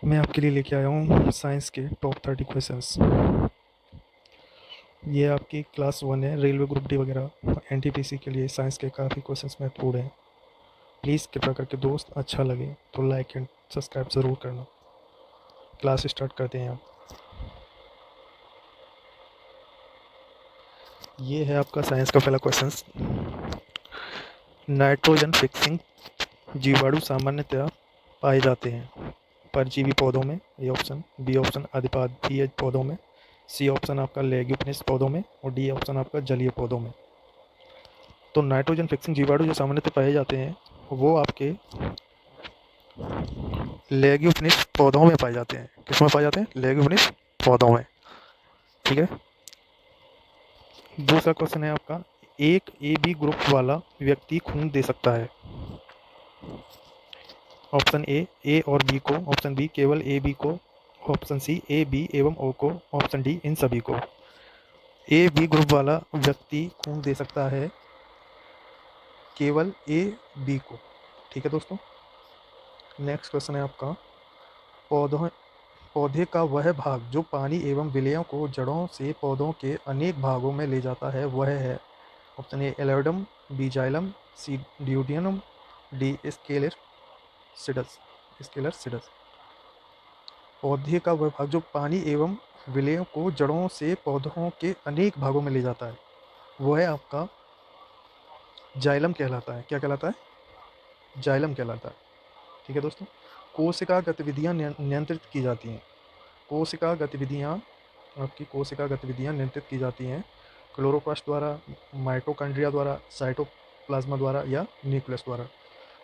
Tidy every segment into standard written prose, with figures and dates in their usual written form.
मैं आपके लिए लेके आया हूँ साइंस के टॉप 30 क्वेश्चंस। ये आपकी क्लास 1 है, रेलवे ग्रुप डी वगैरह एनटीपीसी के लिए साइंस के काफ़ी क्वेश्चंस महत्वपूर्ण हैं। प्लीज़ कृपया करके दोस्त, अच्छा लगे तो लाइक एंड सब्सक्राइब ज़रूर करना। क्लास स्टार्ट करते हैं आप। ये है आपका साइंस का पहला क्वेश्चन। नाइट्रोजन फिक्सिंग जीवाणु सामान्यतः पाए जाते हैं परजीवी पौधों में, ए ऑप्शन। बी ऑप्शन अधिपादीय पौधों में। सी ऑप्शन आपका लेग्यूमिनस पौधों में। और डी ऑप्शन आपका जलीय पौधों में। तो नाइट्रोजन फिक्सिंग जीवाणु जो सामान्यतः पाए जाते हैं वो आपके लेग्यूमिनस पौधों में पाए जाते हैं। किस में पाए जाते हैं? लेग्यूमिनस पौधों में। ठीक है। दूसरा क्वेश्चन है आपका, एक ए बी ग्रुप वाला व्यक्ति खून दे सकता है। ऑप्शन ए और बी को। ऑप्शन बी केवल ए बी को। ऑप्शन सी ए बी एवं ओ को। ऑप्शन डी इन सभी को। ए बी ग्रुप वाला व्यक्ति खून दे सकता है केवल ए बी को। ठीक है दोस्तों। नेक्स्ट क्वेश्चन है आपका, पौधों पौधे का वह भाग जो पानी एवं विलयों को जड़ों से पौधों के अनेक भागों में ले जाता है वह है। ऑप्शन ए एलोडम, B xylem, C duodenum, D स्केलर सिडस। स्केलर सिडस। पौधे का वह भाग जो पानी एवं विलयों को जड़ों से पौधों के अनेक भागों में ले जाता है वह है आपका जाइलम कहलाता है। क्या कहलाता है? जाइलम कहलाता है। ठीक है दोस्तों। कोशिका गतिविधियां नियंत्रित की जाती हैं। कोशिका गतिविधियां आपकी कोशिका गतिविधियां नियंत्रित की जाती हैं क्लोरोप्लास्ट द्वारा, माइटोकॉन्ड्रिया द्वारा, साइटोप्लाज्मा द्वारा या न्यूक्लियस द्वारा।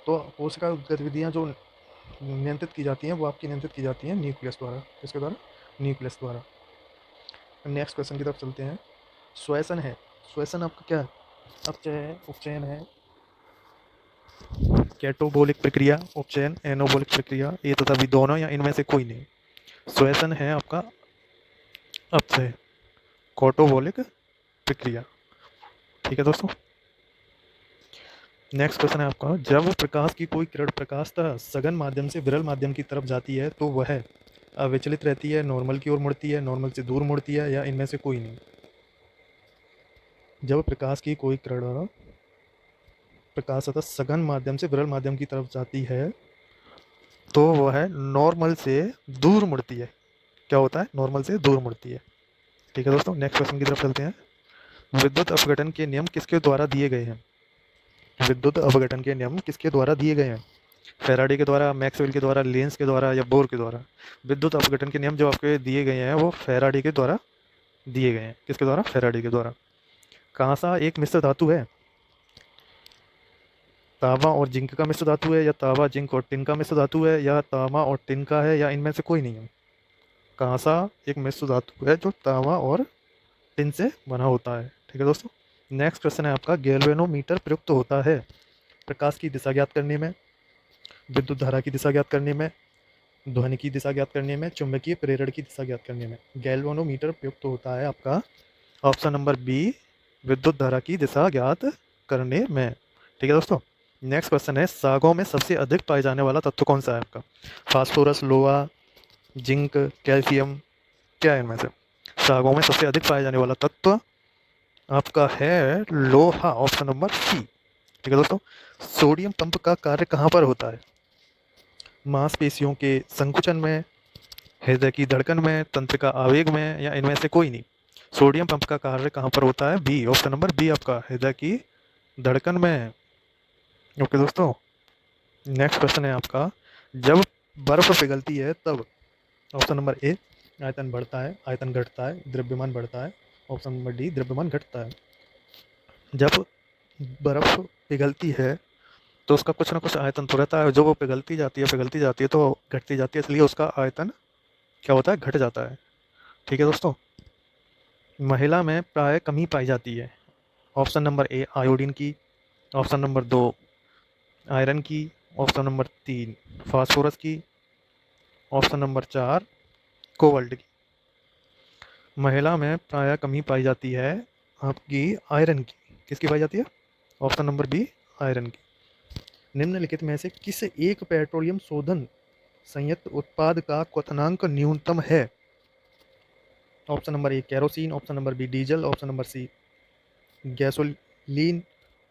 तो कोशिका गतिविधियां जो नियंत्रित की जाती हैं वो आपकी नियंत्रित की जाती हैं न्यूक्लियस द्वारा। किसके द्वारा? न्यूक्लियस द्वारा। नेक्स्ट क्वेश्चन की तरफ चलते हैं। श्वसन है। श्वसन आपका क्या है? अपचय है, उपचयन है, कैटोबोलिक प्रक्रिया, उपचयन, एनोबोलिक प्रक्रिया, ये तथा भी दोनों या इनमें से कोई नहीं। श्वसन है आपका अपचय, कैटोबोलिक प्रक्रिया। ठीक है दोस्तों। नेक्स्ट क्वेश्चन है आपका, जब प्रकाश की कोई किरण प्रकाशतः सघन माध्यम से विरल माध्यम की तरफ जाती है तो वह अविचलित रहती है, नॉर्मल की ओर मुड़ती है, नॉर्मल से दूर मुड़ती है, या इनमें से कोई नहीं। जब प्रकाश की कोई किरण प्रकाशतः सघन माध्यम से विरल माध्यम की तरफ जाती है तो वह नॉर्मल से दूर मुड़ती है। क्या होता है? नॉर्मल से दूर मुड़ती है। ठीक है दोस्तों। नेक्स्ट क्वेश्चन की तरफ चलते हैं। विद्युत अपघटन के नियम किसके द्वारा दिए गए हैं? विद्युत अपघटन के नियम किसके द्वारा दिए गए हैं? फैराडे के द्वारा, मैक्सवेल के द्वारा, लेंस के द्वारा या बोर के द्वारा? विद्युत अपघटन के नियम जो आपके दिए गए हैं वो फैराडे के द्वारा दिए गए हैं। किसके द्वारा? फैराडे के द्वारा। कांसा एक मिश्र धातु है। तांबा और जिंक का मिश्र धातु है, या तांबा, जिंक और टिन का मिश्र धातु है, या तांबा और टिन का है, या इनमें से कोई नहीं है। कांसा एक मिश्र धातु है जो तांबा और टिन से बना होता है। ठीक है दोस्तों। नेक्स्ट क्वेश्चन है आपका, गैल्वेनोमीटर प्रयुक्त होता है प्रकाश की दिशा ज्ञात करने में, विद्युत धारा की दिशा ज्ञात करने में, ध्वनि की दिशा ज्ञात करने में, चुंबकीय प्रेरण की दिशा ज्ञात करने में। गैल्वेनोमीटर प्रयुक्त होता है आपका ऑप्शन नंबर बी, विद्युत धारा की दिशा ज्ञात करने में। ठीक है दोस्तों। नेक्स्ट क्वेश्चन है, सागों में सबसे अधिक पाए जाने वाला तत्व कौन सा है आपका? फास्फोरस, लोहा, जिंक, कैल्शियम, क्या है इनमें से? सागों में सबसे अधिक पाए जाने वाला तत्व आपका है लोहा, ऑप्शन नंबर सी। ठीक है दोस्तों। सोडियम पंप का कार्य कहाँ पर होता है? मांसपेशियों के संकुचन में, हृदय की धड़कन में, तंत्र का आवेग में, या इनमें से कोई नहीं। सोडियम पंप का कार्य कहाँ पर होता है? बी, ऑप्शन नंबर बी आपका, हृदय की धड़कन में। ओके दोस्तों। नेक्स्ट क्वेश्चन है आपका, जब बर्फ पिघलती है तब ऑप्शन नंबर ए आयतन बढ़ता है, आयतन घटता है, द्रव्यमान बढ़ता है। ऑप्शन नंबर डी द्रव्यमान घटता है। जब बर्फ पिघलती है तो उसका कुछ ना कुछ आयतन तो रहता है, जो वो पिघलती जाती है तो घटती जाती है, इसलिए उसका आयतन क्या होता है? घट जाता है। ठीक है दोस्तों। महिला में प्राय कमी पाई जाती है। ऑप्शन नंबर ए आयोडीन की, ऑप्शन नंबर दो आयरन की, ऑप्शन नंबर तीन फास्फोरस की, ऑप्शन नंबर चार कोबाल्ट की। महिला में प्राय कमी पाई जाती है आपकी आयरन की। किसकी पाई जाती है? ऑप्शन नंबर बी आयरन की। निम्नलिखित में से किस एक पेट्रोलियम शोधन संयंत्र उत्पाद का क्वथनांक न्यूनतम है? Option number A kerosene, option number B diesel, option number C gasoline,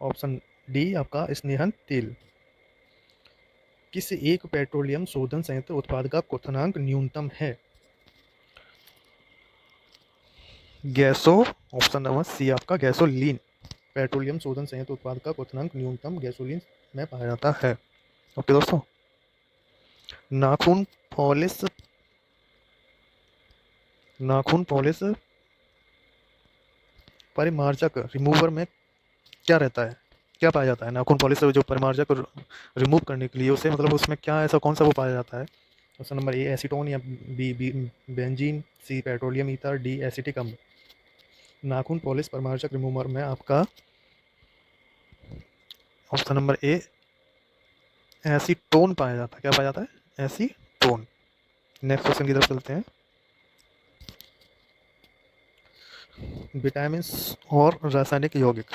option D आपका स्नेहन तेल। किस एक पेट्रोलियम शोधन संयंत्र उत्पाद का क्वथनांक न्यूनतम है? गैसो, ऑप्शन नंबर सी आपका गैसोलीन। पेट्रोलियम शोधन संयंत्र उत्पाद का क्वथनांक न्यूनतम गैसोलीन में पाया जाता है। ओके दोस्तों, नाखून पॉलिश, नाखून पॉलिश परिमार्जक रिमूवर में क्या रहता है, क्या पाया जाता है? नाखून पॉलिश से जो परिमार्जक रिमूव करने के लिए उसे मतलब उसमें क्या ऐसा कौन सा वो पाया जाता है? ऑप्शन नंबर ए एसीटोन, या बी बेंजीन, सी पेट्रोलियम ईथर, डी एसिटिक अम्ल। नाखून पॉलिश परिमार्जक रिमूवर में आपका ऑप्शन नंबर ए एसीटोन पाया जाता है। क्या पाया जाता है? एसीटोन। नेक्स्ट क्वेश्चन की तरफ चलते हैं। विटामिन और रासायनिक यौगिक।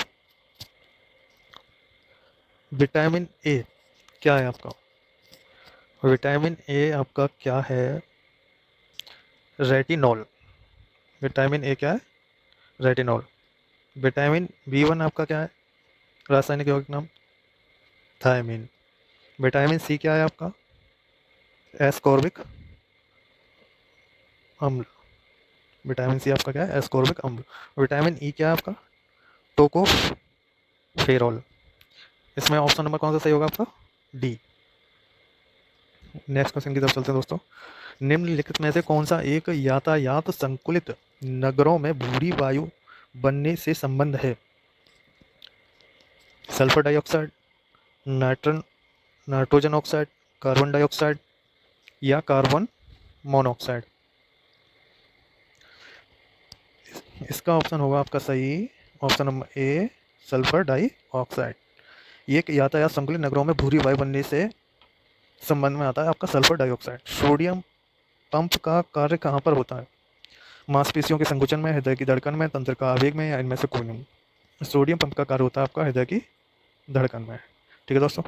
विटामिन ए क्या है आपका? विटामिन ए आपका क्या है? रेटिनॉल। विटामिन ए क्या है? रेटिनॉल। विटामिन बी1 आपका क्या है? रासायनिक यौगिक नाम थायमीन। विटामिन सी क्या है आपका? एस्कॉर्बिक अम्ल। विटामिन सी आपका क्या है? एस्कॉर्बिक अम्ल। विटामिन ई क्या है आपका? टोकोफेरॉल। इसमें ऑप्शन नंबर कौन सा सही होगा आपका? डी। नेक्स्ट क्वेश्चन की तरफ चलते हैं दोस्तों। निम्नलिखित में से कौन सा एक यातायात संकुलित नगरों में भूरी वायु बनने से संबंध है? सल्फर डाइऑक्साइड, नाइट्रन नाइट्रोजन ऑक्साइड, कार्बन डाइऑक्साइड या कार्बन मोनोऑक्साइड। इसका ऑप्शन होगा आपका सही option number A sulphur dioxide. ये एक यातायात संकुलित नगरों में भूरी वायु बनने से संबंध में आता है आपका सल्फर डाइऑक्साइड। सोडियम पंप का कार्य कहाँ पर होता है? मांसपेशियों के संकुचन में, हृदय की धड़कन में, तंत्रिका आवेग में, या इनमें से कोई नहीं। सोडियम पंप का कार्य होता है आपका हृदय की धड़कन में। ठीक है दोस्तों,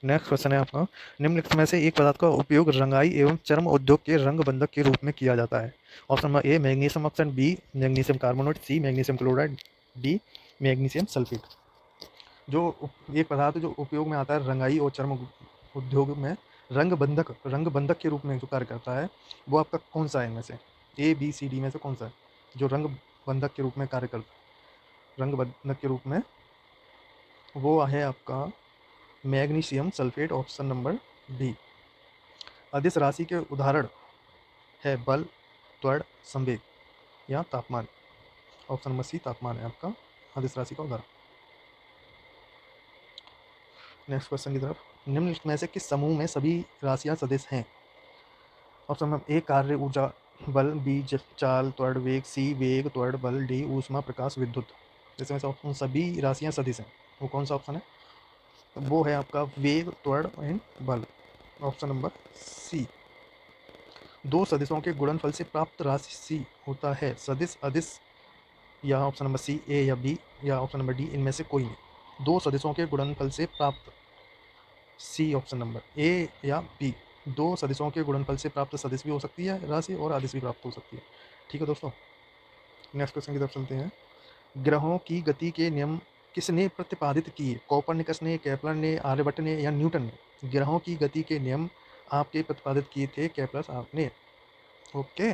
नेक्स्ट क्वेश्चन है आपका। निम्नलिखित में से एक पदार्थ का उपयोग रंगाई एवं चर्म उद्योग के रंग बंधक के रूप में किया जाता है? Option number A magnesium oxide, B magnesium carbonate, C magnesium chloride, D magnesium sulphate. जो एक पदार्थ जो उपयोग में आता है रंगाई और चर्म उद्योग में रंग बंधक के रूप में जो कार्य करता है, वो आपका कौन सा है? इनमें से ए बी सी डी में से कौन सा है जो रंग बंधक के रूप में कार्य करता है? रंग बंधक के रूप में वो है आपका magnesium sulphate, option number D. अदिश राशि के उदाहरण है बल, त्वरण, संवेग या तापमान। ऑप्शन नंबर सी तापमान है आपका अदिश राशि का उदाहरण। नेक्स्ट क्वेश्चन की तरफ। निम्नलिखित में से किस समूह में सभी राशियां सदिश हैं? ऑप्शन नंबर ए कार्य ऊर्जा बल, बी चाल त्वरण वेग, सी वेग त्वरण बल, डी ऊष्मा प्रकाश विद्युत। इसमें से ऑप्शन सभी राशियां सदिश हैं, वो कौन सा ऑप्शन है? वो है आपका वेग त्वरण एंड बल, ऑप्शन नंबर सी। दो सदिशों के गुणनफल से प्राप्त राशि होता है सदिश, अदिश, या ऑप्शन नंबर सी ए या बी, या ऑप्शन नंबर डी इनमें से कोई नहीं। दो सदिशों के गुणनफल से प्राप्त, सी ऑप्शन नंबर ए या बी। दो सदिशों के गुणनफल से प्राप्त सदिश भी हो सकती है राशि और अदिश भी प्राप्त हो सकती है। ठीक है दोस्तों, नेक्स्ट क्वेश्चन की तरफ चलते हैं। ग्रहों की गति के नियम किसने प्रतिपादित किए? कोपरनिकस ने, केपलर ने, आर्यभट्ट ने या न्यूटन ने? ग्रहों की गति के नियम आपके प्रतिपादित किए थे केपलर साहब ने। ओके।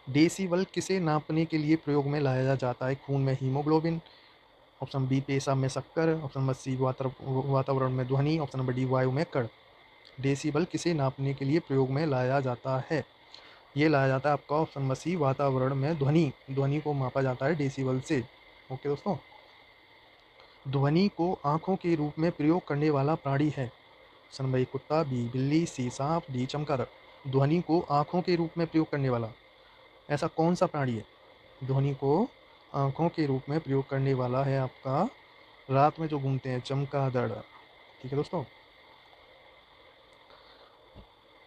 डेसिबल किसे नापने के लिए प्रयोग में लाया जाता है? खून में हीमोग्लोबिन, ऑप्शन बी पेशाब में शक्कर, ऑप्शन नंबर सी वातावरण में ध्वनि, ऑप्शन नंबर डी वायु में कण। डेसिबल किसे नापने के लिए प्रयोग में लाया जाता है? ये लाया जाता है आपका ऑप्शन नंबर सी वातावरण में ध्वनि। ध्वनि को मापा जाता है डेसिबल से। ओके दोस्तों, ध्वनि को आँखों के रूप में प्रयोग करने वाला प्राणी है? ऑप्शन नंबर ए कुत्ता, बी बिल्ली, सी सांप, डी चमगादड़। ध्वनि को आँखों के रूप में प्रयोग करने वाला ऐसा कौन सा प्राणी है? ध्वनि को आँखों के रूप में प्रयोग करने वाला है आपका रात में जो घूमते हैं चमगादड़। ठीक है दोस्तों,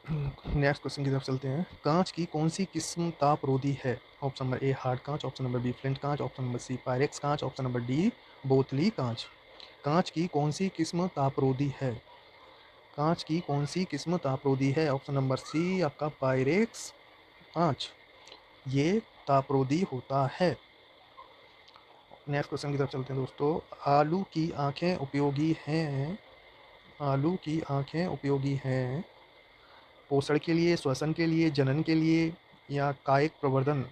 नेक्स्ट क्वेश्चन की तरफ चलते हैं। कांच की कौन सी किस्म तापरोधी है? ऑप्शन नंबर ए हार्ड कांच, ऑप्शन नंबर बी फ्लिंट कांच, ऑप्शन नंबर सी पायरेक्स कांच, ऑप्शन नंबर डी बोतली कांच। कांच की कौन सी किस्म तापरोधी है? कांच की कौन सी किस्म तापरोधी है? ऑप्शन नंबर सी आपका पायरेक्स कांच, ये तापरोधी होता है। नेक्स्ट क्वेश्चन की तरफ चलते हैं दोस्तों। आलू की आंखें उपयोगी हैं, आलू की आंखें उपयोगी हैं पोषण के लिए, श्वसन के लिए, जनन के लिए या कायिक प्रवर्धन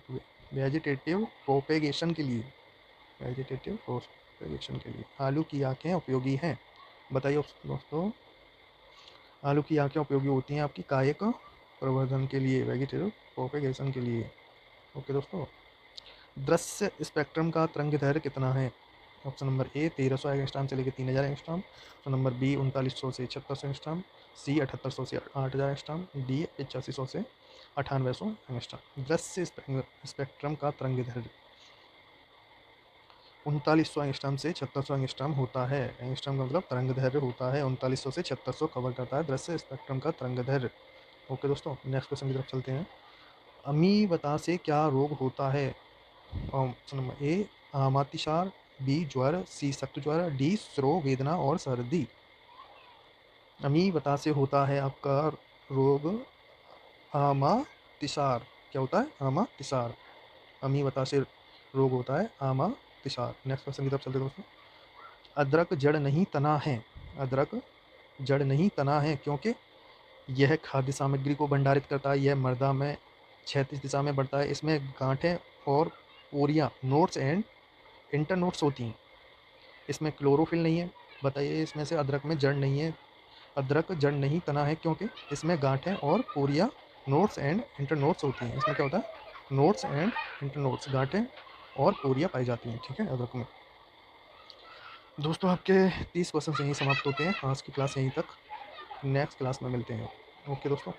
वेजिटेटिव प्रोपेगेशन के लिए? वेजिटेटिव प्रोपेगेशन के लिए आलू की आंखें उपयोगी हैं। बताइए दोस्तों। आलू की आंखें उपयोगी होती हैं आपकी कायिक प्रवर्धन के लिए, वेजिटेटिव प्रोपेगेशन के लिए। ओके दोस्तों। दृश्य स्पेक्ट्रम का तरंगदैर्घ्य कितना है? ऑप्शन नंबर ए 1300 एंगस्ट्रॉम से लेकर 3000 एंगस्ट्रॉम, ऑप्शन नंबर बी 3900 से 7600 एंगस्ट्रॉम, सी 7800 से 8000 एंगस्ट्रॉम, डी 8500 से 9800 एंगस्ट्रॉम। दृश्य स्पेक्ट्रम का तरंगदैर्घ्य 3900 एंगस्ट्रॉम से 7600 एंगस्ट्रॉम होता है। एंगस्ट्रॉम का मतलब तरंगदैर्घ्य होता है, 3900 से 7600 कवर करता है दृश्य स्पेक्ट्रम का तरंगदैर्घ्य। ओके दोस्तों, नेक्स्ट क्वेश्चन की तरफ चलते हैं। अमीबता से क्या रोग होता है? ऑप्शन नंबर ए अतिसार, बी ज्वर, सी सख्त ज्वर, डी स्रो वेदना और सर्दी। अमीबता से होता है आपका रोग अमातिसार। क्या होता है? अमातिसार। अमीबता से रोग होता है अमातिसार। नेक्स्ट क्वेश्चन की तरफ चलते हैं दोस्तों। अदरक जड़ नहीं तना है, अदरक जड़ नहीं तना है क्योंकि यह खाद्य सामग्री को भंडारित करता है, यह मृदा में क्षैतिज दिशा में बढ़ता है, इसमें गांठें और पोरियां नोट्स एंड इंटरनोट्स होती हैं, इसमें क्लोरोफिल नहीं है। बताइए इसमें से अदरक में जड़ नहीं है। अदरक जड़ नहीं तना है क्योंकि इसमें गांठें और पोरियां नोट्स एंड इंटरनोट्स होती हैं। इसमें क्या होता है? नोट्स एंड इंटरनोट्स, गांठें और पोरियां पाई जाती हैं। ठीक है, अदरक में। दोस्तों आपके 30 क्वेश्चन यहीं समाप्त होते हैं। आज की क्लास यहीं तक, नेक्स्ट क्लास में मिलते हैं। ओके दोस्तों।